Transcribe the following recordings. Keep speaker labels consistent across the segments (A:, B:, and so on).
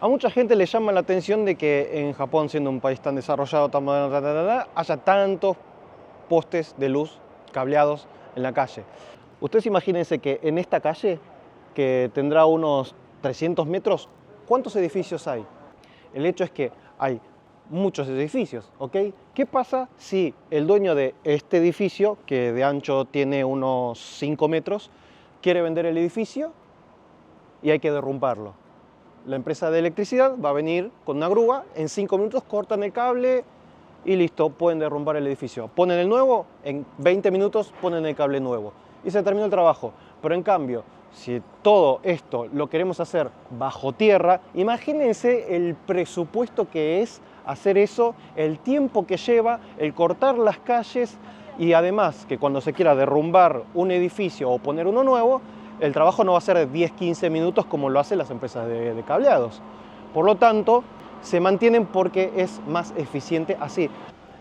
A: A mucha gente le llama la atención de que en Japón, siendo un país tan desarrollado, tan moderno, haya tantos postes de luz cableados en la calle. Ustedes imagínense que en esta calle, que tendrá unos 300 metros, ¿cuántos edificios hay? El hecho es que hay muchos edificios, ¿ok? ¿Qué pasa si el dueño de este edificio, que de ancho tiene unos 5 metros, quiere vender el edificio y hay que derrumbarlo? La empresa de electricidad va a venir con una grúa, en 5 minutos cortan el cable y listo, pueden derrumbar el edificio. Ponen el nuevo, en 20 minutos ponen el cable nuevo y se terminó el trabajo. Pero en cambio, si todo esto lo queremos hacer bajo tierra, imagínense el presupuesto que es hacer eso, el tiempo que lleva, el cortar las calles y además que cuando se quiera derrumbar un edificio o poner uno nuevo, el trabajo no va a ser de 10-15 minutos como lo hacen las empresas de cableados. Por lo tanto, se mantienen porque es más eficiente así.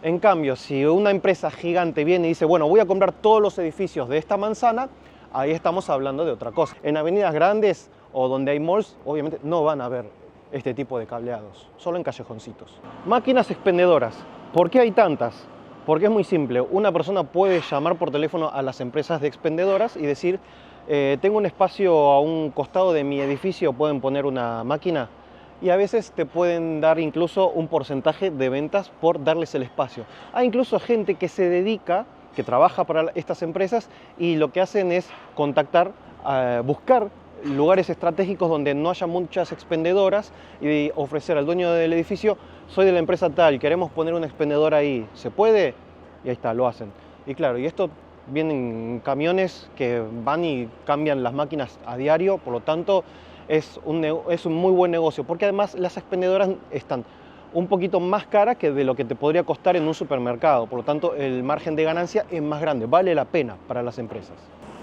A: En cambio, si una empresa gigante viene y dice, bueno, voy a comprar todos los edificios de esta manzana, ahí estamos hablando de otra cosa. En avenidas grandes o donde hay malls, obviamente no van a haber este tipo de cableados, solo en callejoncitos. Máquinas expendedoras. ¿Por qué hay tantas? Porque es muy simple. Una persona puede llamar por teléfono a las empresas de expendedoras y decir, tengo un espacio a un costado de mi edificio, pueden poner una máquina, y a veces te pueden dar incluso un porcentaje de ventas por darles el espacio. Hay incluso gente que se dedica, que trabaja para estas empresas y lo que hacen es contactar, buscar lugares estratégicos donde no haya muchas expendedoras y ofrecer al dueño del edificio, soy de la empresa tal, queremos poner una expendedora ahí, ¿se puede? Y ahí está, lo hacen. Y claro, y esto vienen camiones que van y cambian las máquinas a diario, por lo tanto es un muy buen negocio, porque además las expendedoras están un poquito más caras que de lo que te podría costar en un supermercado, por lo tanto el margen de ganancia es más grande, vale la pena para las empresas.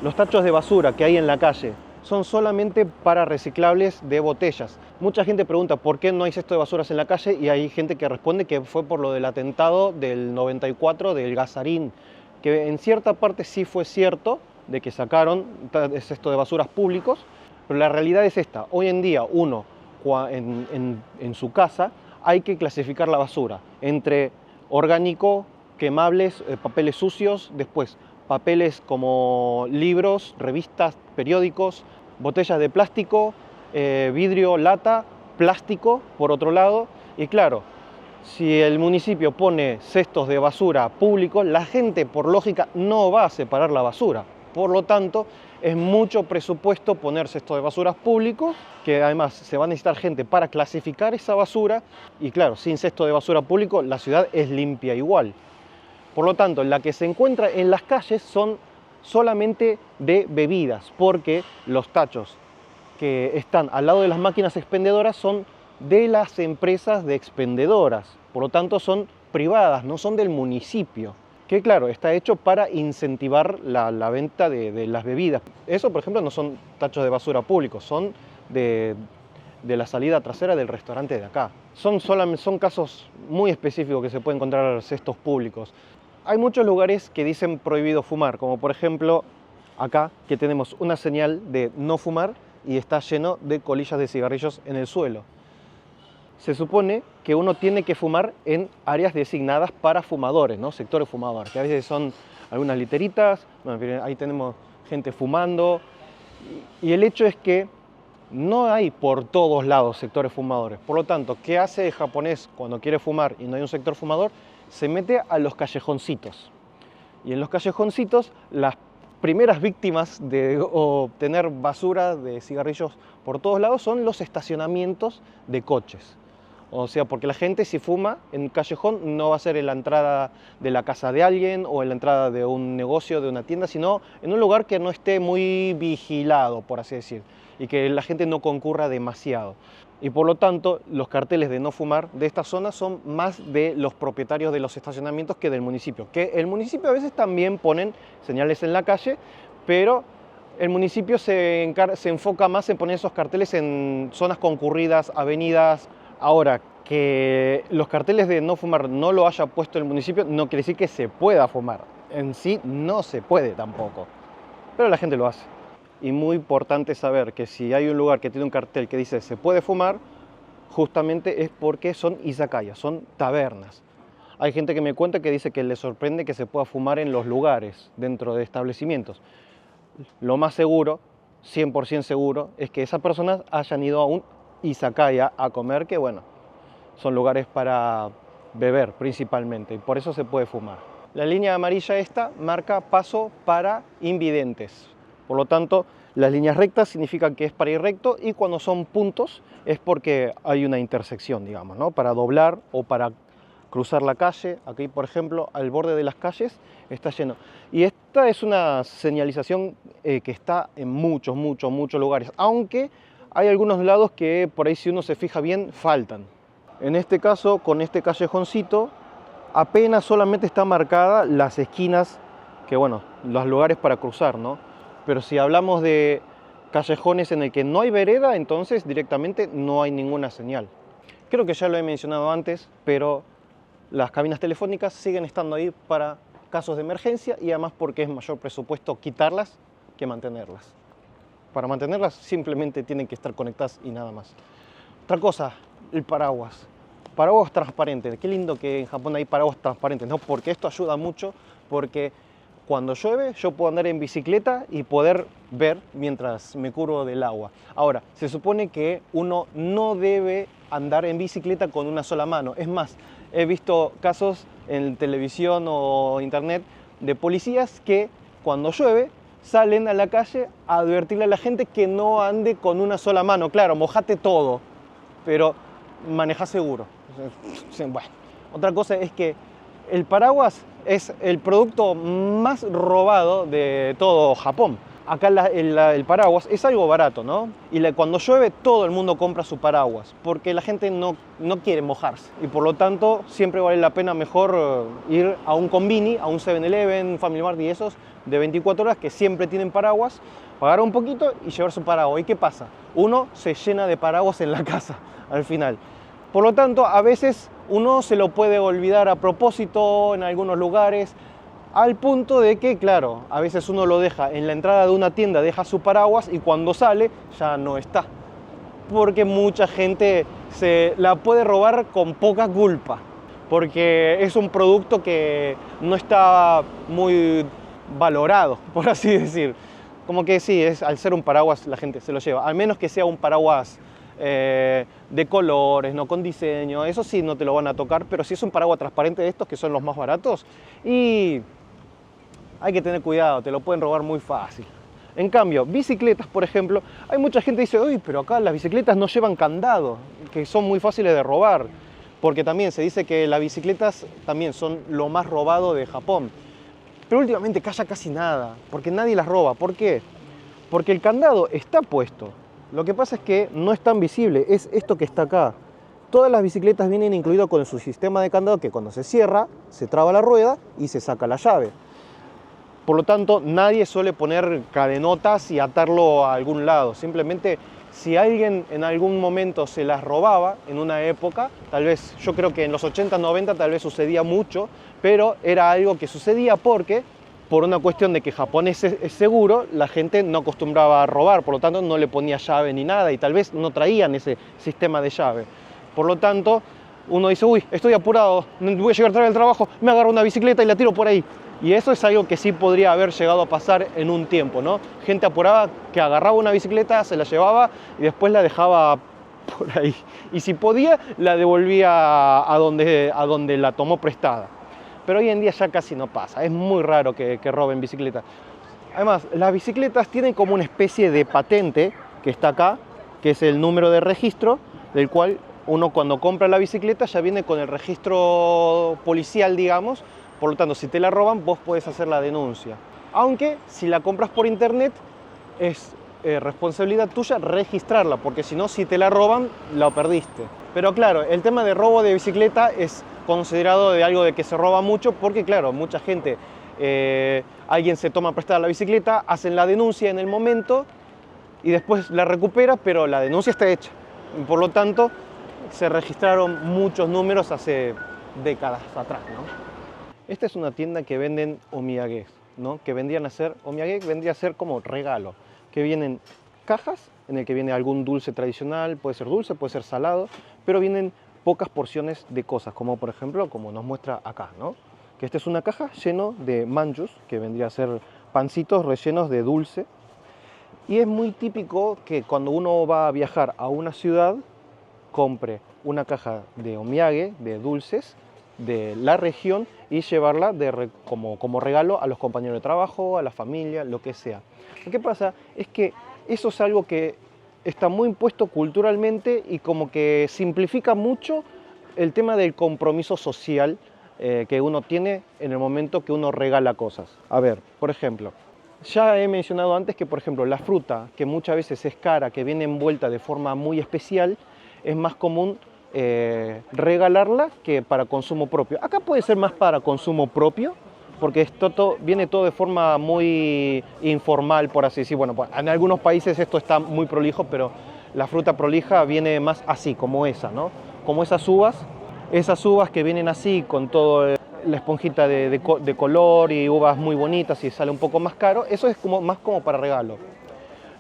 A: Los tachos de basura que hay en la calle son solamente para reciclables de botellas. Mucha gente pregunta por qué no hay cesto de basuras en la calle y hay gente que responde que fue por lo del atentado del 94 del Gazarín, que en cierta parte sí fue cierto de que sacaron cesto de basuras públicos, pero la realidad es esta. Hoy en día uno en su casa hay que clasificar la basura entre orgánico, quemables, papeles sucios, después papeles como libros, revistas, periódicos, botellas de plástico, vidrio, lata, plástico por otro lado. Y claro, si el municipio pone cestos de basura públicos, la gente por lógica no va a separar la basura. Por lo tanto, es mucho presupuesto poner cestos de basuras públicos, que además se va a necesitar gente para clasificar esa basura. Y claro, sin cesto de basura público, la ciudad es limpia igual. Por lo tanto, la que se encuentra en las calles son solamente de bebidas, porque los tachos que están al lado de las máquinas expendedoras son de las empresas de expendedoras, por lo tanto son privadas, no son del municipio, que claro, está hecho para incentivar la venta de las bebidas. Eso, por ejemplo, no son tachos de basura públicos, son de la salida trasera del restaurante de acá. Son casos muy específicos que se pueden encontrar cestos públicos. Hay muchos lugares que dicen prohibido fumar, como por ejemplo acá, que tenemos una señal de no fumar y está lleno de colillas de cigarrillos en el suelo. Se supone que uno tiene que fumar en áreas designadas para fumadores, ¿no? Sectores fumadores, que a veces son algunas literitas, bueno, ahí tenemos gente fumando. Y el hecho es que no hay por todos lados sectores fumadores. Por lo tanto, ¿qué hace el japonés cuando quiere fumar y no hay un sector fumador? Se mete a los callejoncitos. Y en los callejoncitos, las primeras víctimas de obtener basura de cigarrillos por todos lados son los estacionamientos de coches. O sea, porque la gente si fuma en un callejón no va a ser en la entrada de la casa de alguien o en la entrada de un negocio, de una tienda, sino en un lugar que no esté muy vigilado, por así decir, y que la gente no concurra demasiado. Y por lo tanto, los carteles de no fumar de esta zona son más de los propietarios de los estacionamientos que del municipio. Que el municipio a veces también ponen señales en la calle, pero el municipio se enfoca más en poner esos carteles en zonas concurridas, avenidas. Ahora, que los carteles de no fumar no lo haya puesto el municipio no quiere decir que se pueda fumar. En sí no se puede tampoco, pero la gente lo hace. Y muy importante saber que si hay un lugar que tiene un cartel que dice se puede fumar, justamente es porque son izakayas, son tabernas. Hay gente que me cuenta que dice que le sorprende que se pueda fumar en los lugares, dentro de establecimientos. Lo más seguro, 100% seguro, es que esas personas hayan ido a un izakaya a comer, que bueno, son lugares para beber principalmente, y por eso se puede fumar. La línea amarilla esta marca paso para invidentes. Por lo tanto, las líneas rectas significan que es para ir recto, y cuando son puntos es porque hay una intersección, digamos, ¿no? Para doblar o para cruzar la calle. Aquí, por ejemplo, al borde de las calles está lleno. Y esta es una señalización que está en muchos lugares, aunque hay algunos lados que por ahí, si uno se fija bien, faltan. En este caso, con este callejoncito, apenas solamente está marcada las esquinas, que bueno, los lugares para cruzar, ¿no? Pero si hablamos de callejones en el que no hay vereda, entonces directamente no hay ninguna señal. Creo que ya lo he mencionado antes, pero las cabinas telefónicas siguen estando ahí para casos de emergencia, y además porque es mayor presupuesto quitarlas que mantenerlas. Para mantenerlas simplemente tienen que estar conectadas y nada más. Otra cosa, el paraguas. Paraguas transparente. Qué lindo que en Japón hay paraguas transparentes, ¿no? Porque esto ayuda mucho, porque cuando llueve yo puedo andar en bicicleta y poder ver mientras me cubro del agua. Ahora, se supone que uno no debe andar en bicicleta con una sola mano. Es más, he visto casos en televisión o internet de policías que cuando llueve salen a la calle a advertirle a la gente que no ande con una sola mano. Claro, mojate todo, pero maneja seguro. Bueno, otra cosa es que el paraguas es el producto más robado de todo Japón. Acá el paraguas es algo barato, ¿no? Y cuando llueve todo el mundo compra su paraguas, porque la gente no quiere mojarse. Y por lo tanto siempre vale la pena mejor ir a un Konbini, a un 7-Eleven, Family Mart y esos de 24 horas que siempre tienen paraguas, pagar un poquito y llevar su paraguas. ¿Y qué pasa? Uno se llena de paraguas en la casa al final. Por lo tanto, a veces uno se lo puede olvidar a propósito en algunos lugares, al punto de que, claro, a veces uno lo deja en la entrada de una tienda, deja su paraguas y cuando sale ya no está. Porque mucha gente se la puede robar con poca culpa, porque es un producto que no está muy valorado, por así decir. Como que sí, al ser un paraguas la gente se lo lleva, al menos que sea un paraguas de colores, no con diseño, eso sí no te lo van a tocar, pero si es un paraguas transparente de estos que son los más baratos, y hay que tener cuidado, te lo pueden robar muy fácil. En cambio, bicicletas, por ejemplo, hay mucha gente que dice, uy, pero acá las bicicletas no llevan candado, que son muy fáciles de robar, porque también se dice que las bicicletas también son lo más robado de Japón. Pero últimamente casi nada, porque nadie las roba. ¿Por qué? Porque el candado está puesto. Lo que pasa es que no es tan visible, es esto que está acá. Todas las bicicletas vienen incluidas con su sistema de candado, que cuando se cierra, se traba la rueda y se saca la llave. Por lo tanto, nadie suele poner cadenotas y atarlo a algún lado. Simplemente, si alguien en algún momento se las robaba en una época, tal vez, yo creo que en los 80, 90 tal vez sucedía mucho, pero era algo que sucedía porque, por una cuestión de que Japón es seguro, la gente no acostumbraba a robar, por lo tanto no le ponía llave ni nada, y tal vez no traían ese sistema de llave. Por lo tanto, uno dice, uy, estoy apurado, voy a llegar tarde al trabajo, me agarro una bicicleta y la tiro por ahí. Y eso es algo que sí podría haber llegado a pasar en un tiempo, ¿no? Gente apurada que agarraba una bicicleta, se la llevaba y después la dejaba por ahí. Y si podía, la devolvía a donde la tomó prestada. Pero hoy en día ya casi no pasa, es muy raro que roben bicicletas. Además, las bicicletas tienen como una especie de patente que está acá, que es el número de registro, del cual uno cuando compra la bicicleta ya viene con el registro policial, digamos. Por lo tanto, si te la roban, vos podés hacer la denuncia. Aunque si la compras por internet, es responsabilidad tuya registrarla, porque si no, si te la roban, la perdiste. Pero claro, el tema de robo de bicicleta es considerado de algo de que se roba mucho, porque claro, mucha gente, alguien se toma prestada la bicicleta, hacen la denuncia en el momento y después la recupera, pero la denuncia está hecha. Por lo tanto, se registraron muchos números hace décadas atrás, ¿no? Esta es una tienda que venden omiyage, ¿no? Que vendrían a ser, omiyage vendría a ser como regalo, que vienen cajas en el que viene algún dulce tradicional, puede ser dulce, puede ser salado, pero vienen pocas porciones de cosas, como por ejemplo, como nos muestra acá, ¿no? Que esta es una caja lleno de manjus, que vendría a ser pancitos rellenos de dulce. Y es muy típico que cuando uno va a viajar a una ciudad, compre una caja de omiyage, de dulces, de la región y llevarla como regalo a los compañeros de trabajo, a la familia, lo que sea. Lo que pasa es que eso es algo que está muy impuesto culturalmente y como que simplifica mucho el tema del compromiso social que uno tiene en el momento que uno regala cosas. A ver, por ejemplo, ya he mencionado antes que, por ejemplo, la fruta, que muchas veces es cara, que viene envuelta de forma muy especial, es más común regalarla que para consumo propio. Acá puede ser más para consumo propio, porque viene todo de forma muy informal, por así decir. Bueno, en algunos países esto está muy prolijo, pero la fruta prolija viene más así, como esa, ¿no? Como esas uvas que vienen así, con toda la esponjita de color y uvas muy bonitas y sale un poco más caro, eso es más como para regalo.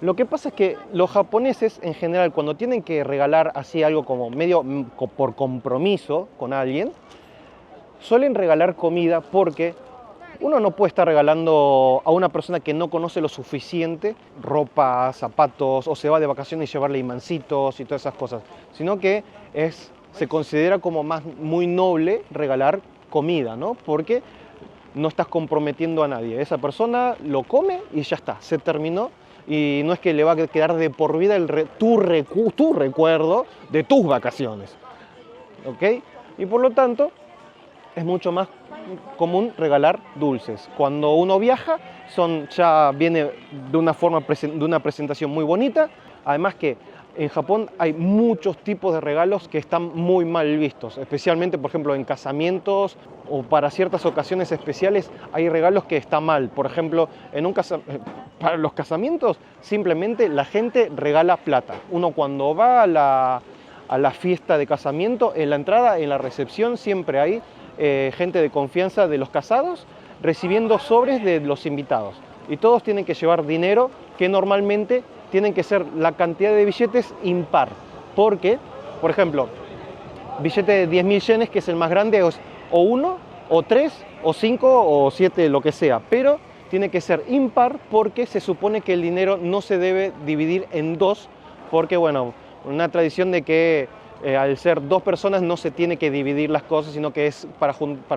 A: Lo que pasa es que los japoneses en general cuando tienen que regalar así algo como medio por compromiso con alguien, suelen regalar comida porque uno no puede estar regalando a una persona que no conoce lo suficiente ropa, zapatos, o se va de vacaciones y llevarle imancitos y todas esas cosas, sino que se considera como muy noble regalar comida, ¿no? Porque no estás comprometiendo a nadie. Esa persona lo come y ya está, se terminó. Y no es que le va a quedar de por vida tu recuerdo de tus vacaciones. ¿Ok? Y por lo tanto, es mucho más común regalar dulces. Cuando uno viaja, ya viene de una presentación muy bonita. Además que en Japón hay muchos tipos de regalos que están muy mal vistos, especialmente, por ejemplo, en casamientos o para ciertas ocasiones especiales hay regalos que están mal. Por ejemplo, para los casamientos simplemente la gente regala plata. Uno cuando va a la fiesta de casamiento, en la entrada, en la recepción, siempre hay gente de confianza de los casados recibiendo sobres de los invitados. Y todos tienen que llevar dinero que normalmente tienen que ser la cantidad de billetes impar. Porque, por ejemplo, billete de 10.000 yenes, que es el más grande, es o 1, o 3, o 5, o 7, lo que sea. Pero tiene que ser impar porque se supone que el dinero no se debe dividir en dos, porque, bueno, una tradición de que al ser dos personas no se tiene que dividir las cosas, sino que es para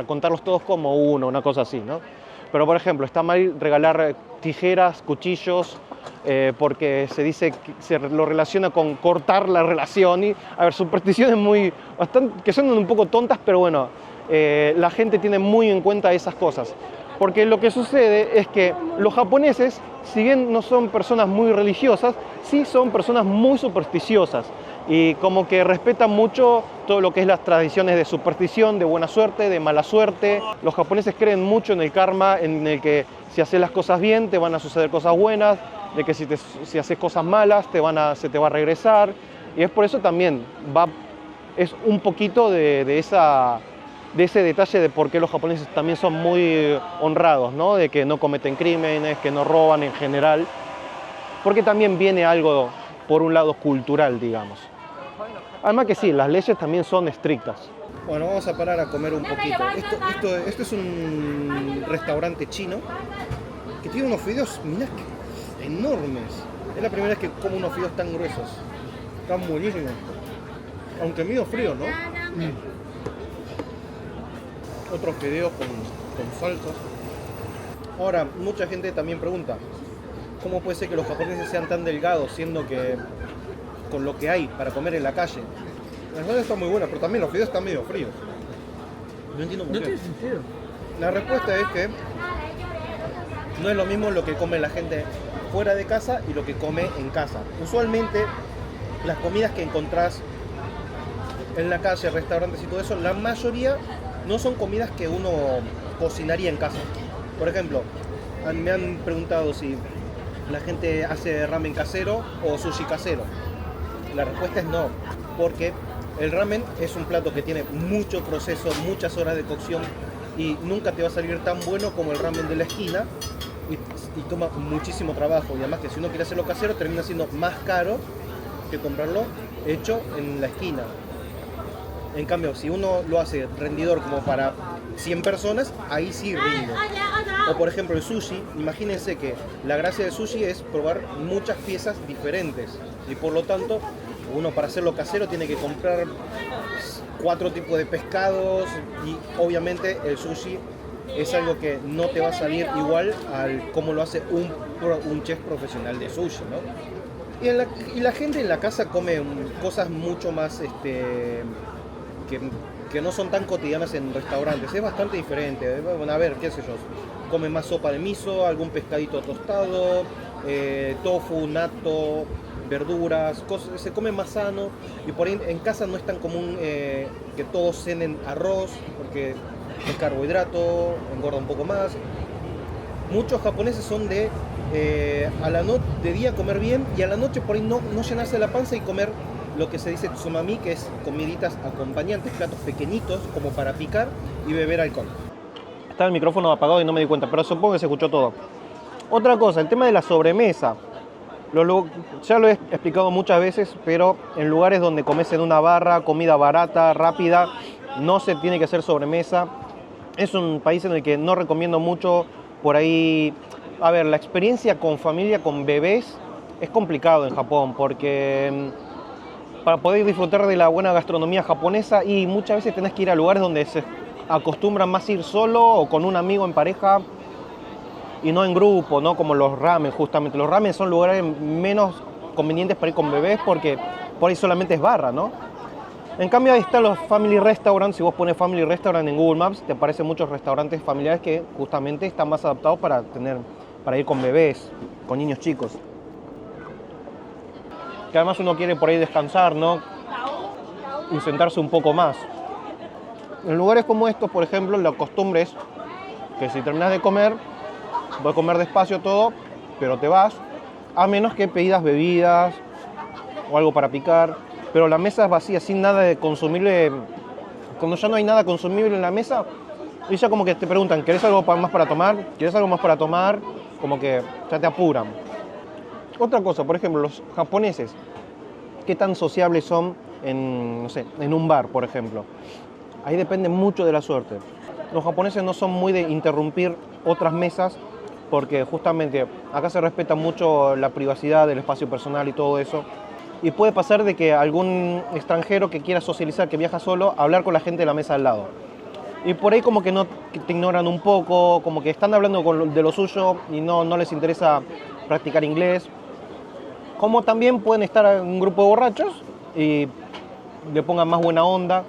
A: contarlos todos como uno, una cosa así, ¿no? Pero, por ejemplo, está mal regalar tijeras, cuchillos, porque se dice que se lo relaciona con cortar la relación. Y, a ver, supersticiones que son un poco tontas, pero bueno, la gente tiene muy en cuenta esas cosas. Porque lo que sucede es que los japoneses, si bien no son personas muy religiosas, sí son personas muy supersticiosas. Y como que respetan mucho todo lo que es las tradiciones de superstición, de buena suerte, de mala suerte. Los japoneses creen mucho en el karma, en el que si haces las cosas bien te van a suceder cosas buenas, de que si haces cosas malas se te va a regresar. Y es por eso también es un poquito de ese detalle de por qué los japoneses también son muy honrados, ¿no? De que no cometen crímenes, que no roban en general. Porque también viene algo, por un lado, cultural, digamos. Además que sí, las leyes también son estrictas. Bueno, vamos a parar a comer un poquito. Esto es un restaurante chino que tiene unos fideos, mirá, enormes. Es la primera vez que como unos fideos tan gruesos. Están buenísimos. Aunque medio frío, ¿no? Otros fideos con salsas. Ahora, mucha gente también pregunta, ¿cómo puede ser que los japoneses sean tan delgados, siendo que con lo que hay para comer en la calle? La salsa está muy buena, pero también los fideos están medio fríos. No entiendo por qué.
B: No tiene sentido.
A: La respuesta es que no es lo mismo lo que come la gente fuera de casa y lo que come en casa. Usualmente las comidas que encontrás en la calle, restaurantes y todo eso, la mayoría no son comidas que uno cocinaría en casa. Por ejemplo, me han preguntado si la gente hace ramen casero o sushi casero. La respuesta es no, porque el ramen es un plato que tiene mucho proceso, muchas horas de cocción y nunca te va a salir tan bueno como el ramen de la esquina. Y
B: y toma muchísimo trabajo. Y además que si uno quiere hacerlo casero termina siendo más caro que comprarlo hecho en la esquina. En cambio, si uno lo hace rendidor como para 100 personas, ahí sí rinde. O por ejemplo el sushi, imagínense que la gracia del sushi es probar muchas piezas diferentes. Y por lo tanto, uno para hacerlo casero tiene que comprar 4 tipos de pescados y obviamente el sushi es algo que no te va a salir igual al como lo hace un chef profesional de sushi, ¿no? Y la gente en la casa come cosas mucho más que no son tan cotidianas en restaurantes, es bastante diferente. Bueno, a ver, qué sé yo, come más sopa de miso, algún pescadito tostado, tofu, natto, verduras, se come más sano. Y por ahí en casa no es tan común que todos cenen arroz, porque es carbohidrato, engorda un poco más. Muchos japoneses son de de día comer bien y a la noche por ahí no llenarse la panza y comer lo que se dice tsumami, que es comiditas acompañantes, platos pequeñitos como para picar y beber alcohol.
A: Estaba el micrófono apagado y no me di cuenta, pero supongo que se escuchó todo. Otra cosa, el tema de la sobremesa. Ya lo he explicado muchas veces, pero en lugares donde comes en una barra, comida barata, rápida, no se tiene que hacer sobremesa. Es un país en el que no recomiendo mucho por ahí. A ver, la experiencia con familia, con bebés, es complicado en Japón porque para poder disfrutar de la buena gastronomía japonesa y muchas veces tenés que ir a lugares donde se acostumbran más ir solo o con un amigo en pareja y no en grupo, ¿no? Como los ramen, justamente. Los ramen son lugares menos convenientes para ir con bebés porque por ahí solamente es barra, ¿no? En cambio ahí están los family restaurants. Si vos pones family restaurant en Google Maps te aparecen muchos restaurantes familiares que justamente están más adaptados para ir con bebés, con niños chicos. Que además uno quiere por ahí descansar, ¿no? Y sentarse un poco más. En lugares como estos, por ejemplo, la costumbre es que si terminas de comer, voy a comer despacio todo, pero te vas, a menos que pidas bebidas o algo para picar, pero la mesa es vacía, sin nada de consumible. Cuando ya no hay nada consumible en la mesa, y ya como que te preguntan, ¿querés algo más para tomar? ¿Querés algo más para tomar? Como que ya te apuran. Otra cosa, por ejemplo, los japoneses, ¿qué tan sociables son no sé, en un bar, por ejemplo? Ahí depende mucho de la suerte. Los japoneses no son muy de interrumpir otras mesas porque justamente acá se respeta mucho la privacidad del espacio personal y todo eso. Y puede pasar de que algún extranjero que quiera socializar, que viaja solo, hablar con la gente de la mesa al lado. Y por ahí como que te ignoran un poco, como que están hablando de lo suyo y no les interesa practicar inglés. Como también pueden estar en un grupo de borrachos y le pongan más buena onda.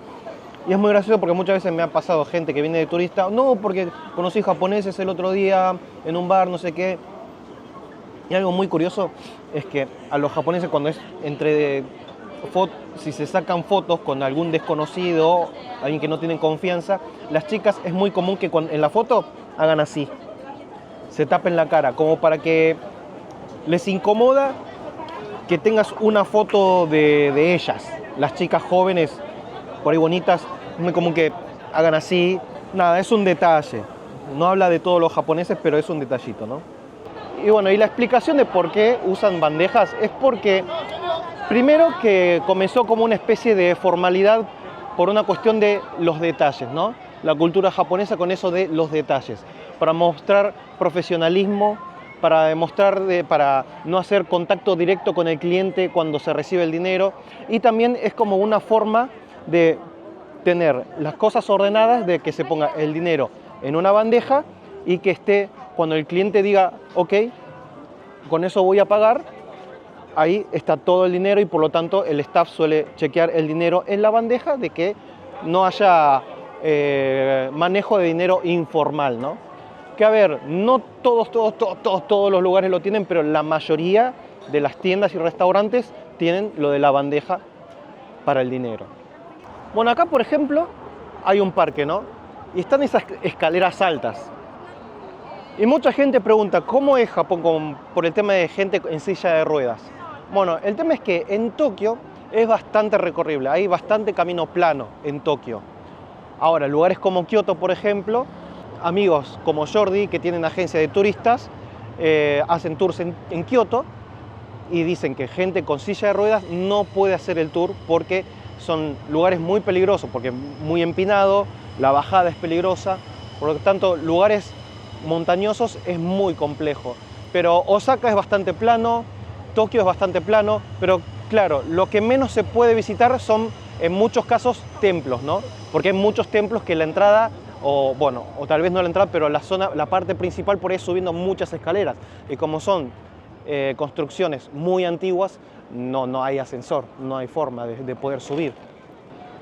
A: Y es muy gracioso porque muchas veces me ha pasado gente que viene de turista, no, porque conocí japoneses el otro día en un bar, no sé qué. Y algo muy curioso es que a los japoneses cuando es si se sacan fotos con algún desconocido, alguien que no tienen confianza, las chicas es muy común que en la foto hagan así, se tapen la cara, como para que les incomoda que tengas una foto de ellas, las chicas jóvenes, por ahí bonitas, es muy común que hagan así. Nada, es un detalle. No habla de todos los japoneses, pero es un detallito, ¿no? Y bueno, y la explicación de por qué usan bandejas es porque, primero, que comenzó como una especie de formalidad por una cuestión de los detalles, ¿no? La cultura japonesa con eso de los detalles, para mostrar profesionalismo, para no hacer contacto directo con el cliente cuando se recibe el dinero, y también es como una forma de tener las cosas ordenadas, de que se ponga el dinero en una bandeja y que esté, cuando el cliente diga, ok, con eso voy a pagar, ahí está todo el dinero y por lo tanto el staff suele chequear el dinero en la bandeja, de que no haya manejo de dinero informal, ¿no? Que a ver, no todos los lugares lo tienen, pero la mayoría de las tiendas y restaurantes tienen lo de la bandeja para el dinero. Bueno, acá por ejemplo hay un parque, ¿no? Y están esas escaleras altas. Y mucha gente pregunta, ¿cómo es Japón por el tema de gente en silla de ruedas? Bueno, el tema es que en Tokio es bastante recorrible, hay bastante camino plano en Tokio. Ahora, lugares como Kioto, por ejemplo, amigos como Jordi, que tienen agencia de turistas, hacen tours en Kioto y dicen que gente con silla de ruedas no puede hacer el tour porque son lugares muy peligrosos, porque muy empinado, la bajada es peligrosa, por lo tanto lugares montañosos es muy complejo. Pero Osaka es bastante plano, Tokio es bastante plano, pero claro, lo que menos se puede visitar son en muchos casos templos, ¿no? Porque hay muchos templos que la entrada, o bueno, o tal vez no la entrada, pero la zona, la parte principal por ahí subiendo muchas escaleras. Y como son construcciones muy antiguas, no hay ascensor, no hay forma de poder subir.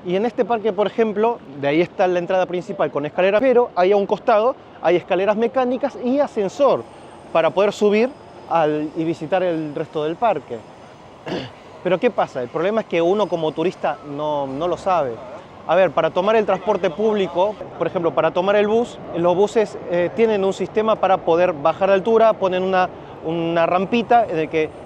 A: Y en este parque, por ejemplo, de ahí está la entrada principal con escaleras, pero ahí a un costado hay escaleras mecánicas y ascensor para poder subir y visitar el resto del parque. Pero ¿qué pasa? El problema es que uno como turista no lo sabe. A ver, para tomar el transporte público, por ejemplo, para tomar el bus, los buses tienen un sistema para poder bajar de altura, ponen una rampita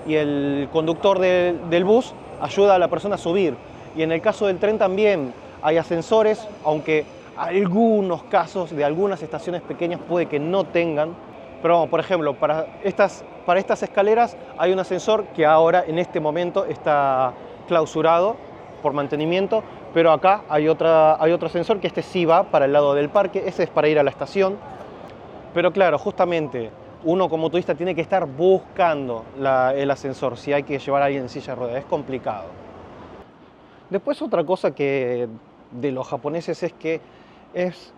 A: y el conductor del bus ayuda a la persona a subir. Y en el caso del tren también hay ascensores, aunque algunos casos de algunas estaciones pequeñas puede que no tengan. Pero vamos, por ejemplo, para estas escaleras hay un ascensor que ahora en este momento está clausurado por mantenimiento, pero acá hay otro ascensor que este sí va para el lado del parque, ese es para ir a la estación. Pero claro, justamente uno como turista tiene que estar buscando el ascensor si hay que llevar a alguien en silla de ruedas, es complicado. Después otra cosa que de los japoneses es que es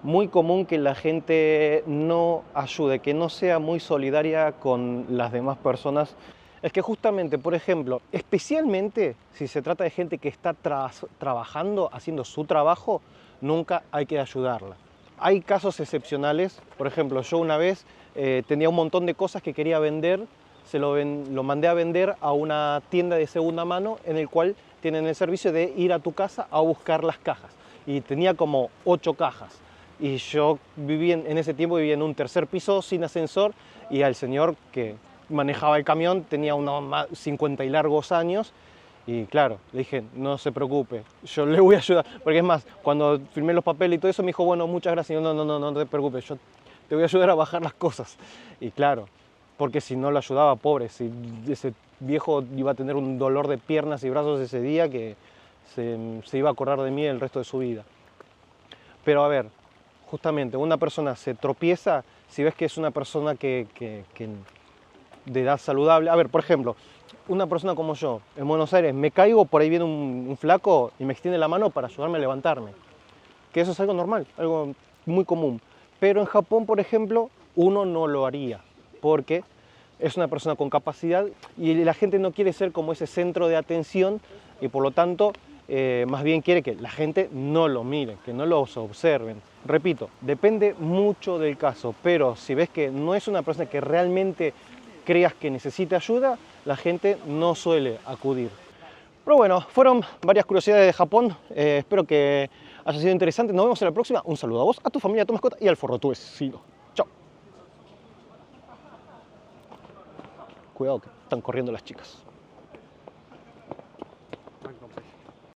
A: muy común que la gente no ayude, que no sea muy solidaria con las demás personas. Es que justamente, por ejemplo, especialmente si se trata de gente que está trabajando, haciendo su trabajo, nunca hay que ayudarla. Hay casos excepcionales, por ejemplo, yo una vez tenía un montón de cosas que quería vender, lo mandé a vender a una tienda de segunda mano en el cual tienen el servicio de ir a tu casa a buscar las cajas. Y tenía como 8 cajas. Y yo en ese tiempo vivía en un tercer piso sin ascensor y al señor que manejaba el camión tenía unos 50 y largos años y claro, le dije, no se preocupe, yo le voy a ayudar. Porque es más, cuando firmé los papeles y todo eso me dijo, bueno, muchas gracias. Y yo, no te preocupes, yo te voy a ayudar a bajar las cosas. Y claro, porque si no lo ayudaba, pobre, si ese viejo iba a tener un dolor de piernas y brazos ese día que se iba a acordar de mí el resto de su vida. Pero a ver, justamente una persona se tropieza, si ves que es una persona que de edad saludable. A ver, por ejemplo, una persona como yo, en Buenos Aires, me caigo, por ahí viene un flaco y me extiende la mano para ayudarme a levantarme. Que eso es algo normal, algo muy común. Pero en Japón, por ejemplo, uno no lo haría, porque es una persona con capacidad y la gente no quiere ser como ese centro de atención y por lo tanto más bien quiere que la gente no lo mire, que no los observen. Repito, depende mucho del caso, pero si ves que no es una persona que realmente creas que necesita ayuda, la gente no suele acudir. Pero bueno, fueron varias curiosidades de Japón, espero que haya sido interesante. Nos vemos en la próxima. Un saludo a vos, a tu familia, a tu mascota y al forro, tu vecino. Chao. Cuidado que están corriendo las chicas.